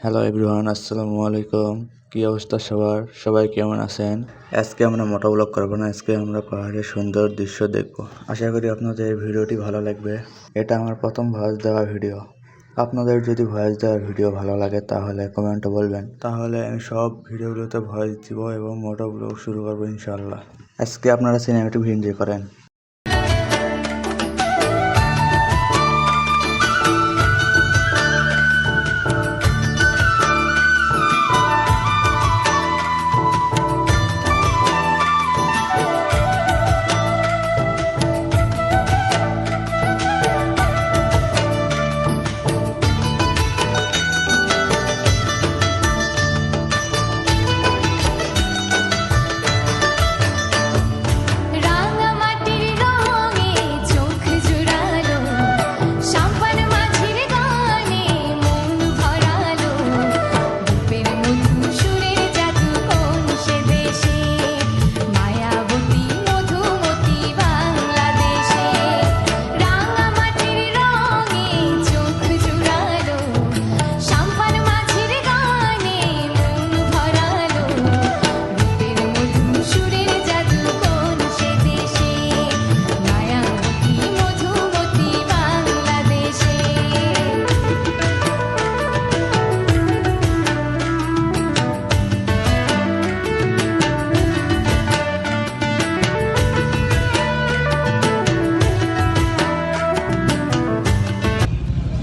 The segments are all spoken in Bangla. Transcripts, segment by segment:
হ্যালো এভরিওয়ান, আসসালামু আলাইকুম। কি অবস্থা সবার? সবাই কেমন আছেন? আজকে আমরা মোটো ব্লগ করবো না, আজকে আমরা পাহাড়ের সুন্দর দৃশ্য দেখব। আশা করি আপনাদের এই ভিডিওটি ভালো লাগবে। এটা আমার প্রথম ভয়েস দেওয়া ভিডিও। আপনাদের যদি ভয়েস দেওয়া ভিডিও ভালো লাগে তাহলে কমেন্টে বলবেন, তাহলে আমি সব ভিডিওগুলোতে ভয়েস দিব এবং মোটো ব্লগ শুরু করবো ইনশাআল্লাহ। আজকে আপনারা সিনেমেটিক এনজয় করেন।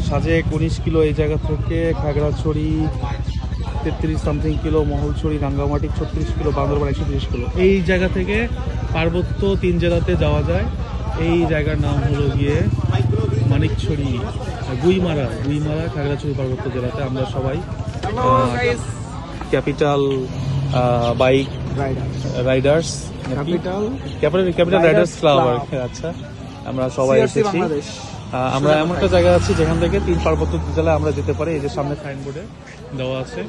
সাজেক 19 কিলো এই জায়গা থেকে, Khagrachari 33 something kilo, Mahalchhari Rangamati 36 kilo, Bandarban 130 kilo. এই জায়গা থেকে পার্বত্য 3 জেলাতে যাওয়া যায়। এই জায়গার নাম হলো গিয়ে মানিকছড়ি, গুইমারা খাগড়াছড়ি পার্বত্য জেলাতে। আমরা সবাই capital bike Riders, capital Riders club. আচ্ছা, আমরা সবাই এসেছি। আমরা এমন একটা জায়গা আছি যেখান থেকে 3 পার্বত্য জেলায় আমরা যেতে পারি। এই যে সামনে সাইনবোর্ডে দেওয়া আছে।